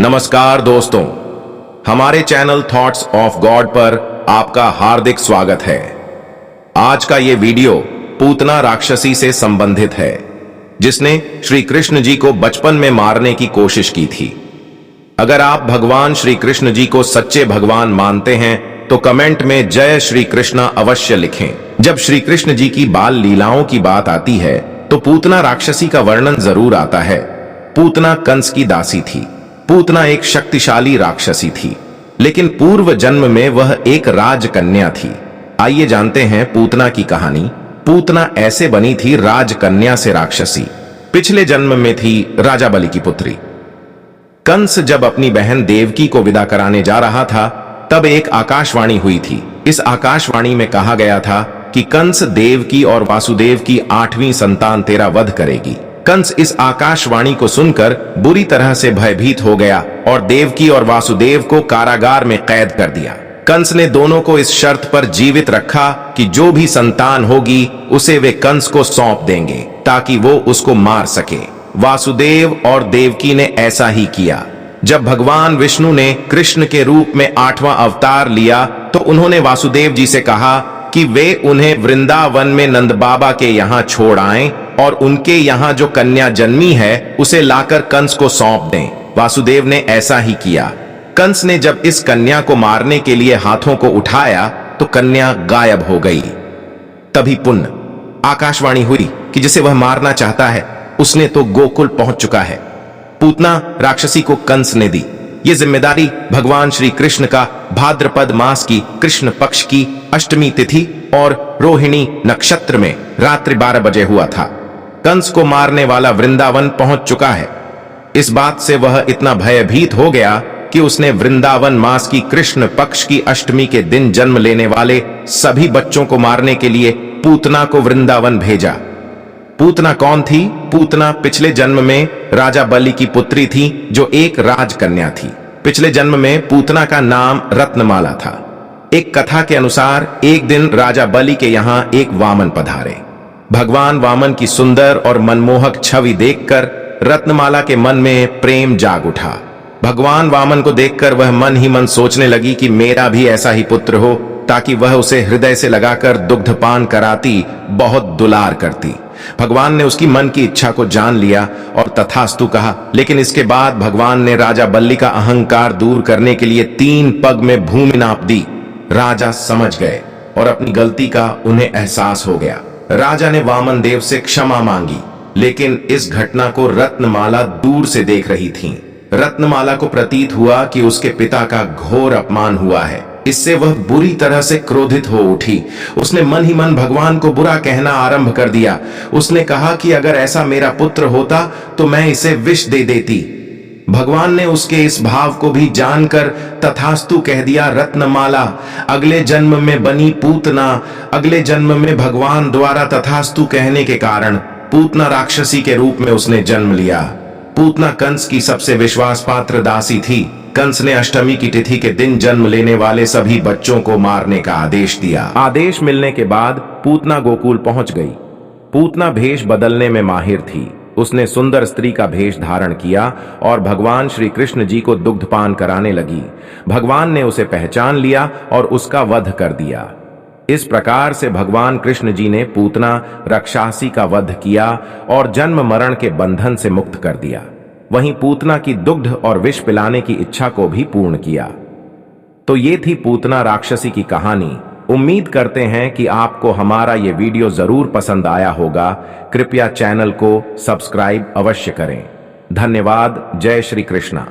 नमस्कार दोस्तों, हमारे चैनल थॉट्स ऑफ गॉड पर आपका हार्दिक स्वागत है। आज का ये वीडियो पूतना राक्षसी से संबंधित है, जिसने श्री कृष्ण जी को बचपन में मारने की कोशिश की थी। अगर आप भगवान श्री कृष्ण जी को सच्चे भगवान मानते हैं तो कमेंट में जय श्री कृष्णा अवश्य लिखें। जब श्री कृष्ण जी की बाल लीलाओं की बात आती है तो पूतना राक्षसी का वर्णन जरूर आता है। पूतना कंस की दासी थी। पूतना एक शक्तिशाली राक्षसी थी, लेकिन पूर्व जन्म में वह एक राजकन्या थी। आइए जानते हैं पूतना की कहानी। पूतना ऐसे बनी थी राजकन्या से राक्षसी। पिछले जन्म में थी राजा बलि की पुत्री। कंस जब अपनी बहन देवकी को विदा कराने जा रहा था तब एक आकाशवाणी हुई थी। इस आकाशवाणी में कहा गया था कि कंस देवकी और वासुदेव की 8वीं संतान तेरा वध करेगी। कंस इस आकाशवाणी को सुनकर बुरी तरह से भयभीत हो गया और देवकी और वासुदेव को कारागार में कैद कर दिया। कंस ने दोनों को इस शर्त पर जीवित रखा कि जो भी संतान होगी उसे वे कंस को सौंप देंगे ताकि वो उसको मार सके। वासुदेव और देवकी ने ऐसा ही किया। जब भगवान विष्णु ने कृष्ण के रूप में 8वां अवतार लिया तो उन्होंने वासुदेव जी से कहा कि वे उन्हें वृंदावन में नंद बाबा के यहाँ छोड़ आएं और उनके यहाँ जो कन्या जन्मी है उसे लाकर कंस को सौंप दें। वासुदेव ने ऐसा ही किया। कंस ने जब इस कन्या को मारने के लिए हाथों को उठाया तो कन्या गायब हो गई। तभी पुनः आकाशवाणी हुई कि जिसे वह मारना चाहता है उसने तो गोकुल पहुंच चुका है। पूतना राक्षसी को कंस ने दी। ये जिम्मेदारी भगवान श्री कृष्ण का भाद्रपद मास की कृष्ण पक्ष की अष्टमी तिथि और रोहिणी नक्षत्र में रात्रि 12 बजे हुआ था। कंस को मारने वाला वृंदावन पहुंच चुका है। इस बात से वह इतना भयभीत हो गया कि उसने वृंदावन मास की कृष्ण पक्ष की अष्टमी के दिन जन्म लेने वाले सभी बच्चों को मारने के लिए पूतना को वृंदावन भेजा। पूतना कौन थी? पूतना पिछले जन्म में राजा बलि की पुत्री थी जो एक राजकन्या थी। पिछले जन्म में पूतना का नाम रत्नमाला था। एक कथा के अनुसार एक दिन राजा बलि के यहाँ एक वामन पधारे। भगवान वामन की सुंदर और मनमोहक छवि देखकर रत्नमाला के मन में प्रेम जाग उठा। भगवान वामन को देखकर वह मन ही मन सोचने लगी कि मेरा भी ऐसा ही पुत्र हो ताकि वह उसे हृदय से लगाकर दुग्धपान कराती, बहुत दुलार करती। भगवान ने उसकी मन की इच्छा को जान लिया और तथास्तु कहा। लेकिन इसके बाद भगवान ने राजा बलि का अहंकार दूर करने के लिए 3 पग में भूमि नाप दी। राजा समझ गए और अपनी गलती का उन्हें एहसास हो गया। राजा ने वामन देव से क्षमा मांगी, लेकिन इस घटना को रत्नमाला दूर से देख रही थी। रत्नमाला को प्रतीत हुआ कि उसके पिता का घोर अपमान हुआ है। इससे वह बुरी तरह से क्रोधित हो उठी। उसने मन ही मन भगवान को बुरा कहना आरंभ कर दिया। उसने कहा कि अगर ऐसा मेरा पुत्र होता तो मैं इसे विष दे देती। भगवान ने उसके इस भाव को भी जानकर तथास्तु कह दिया। रत्नमाला अगले जन्म में बनी पूतना। अगले जन्म में भगवान द्वारा तथास्तु कहने के कारण पूतना राक्षसी के रूप में उसने जन्म लिया। पूतना कंस की सबसे विश्वास पात्र दासी थी। कंस ने अष्टमी की तिथि के दिन जन्म लेने वाले सभी बच्चों को मारने का आदेश दिया। आदेश मिलने के बाद पूतना गोकुल पहुंच गई। पूतना भेष बदलने में माहिर थी। उसने सुंदर स्त्री का भेष धारण किया और भगवान श्री कृष्ण जी को दुग्धपान कराने लगी। भगवान ने उसे पहचान लिया और उसका वध कर दिया। इस प्रकार से भगवान कृष्ण जी ने पूतना राक्षसी का वध किया और जन्म मरण के बंधन से मुक्त कर दिया। वहीं पूतना की दुग्ध और विष पिलाने की इच्छा को भी पूर्ण किया। तो ये थी पूतना राक्षसी की कहानी। उम्मीद करते हैं कि आपको हमारा ये वीडियो जरूर पसंद आया होगा। कृपया चैनल को सब्सक्राइब अवश्य करें। धन्यवाद। जय श्री कृष्णा।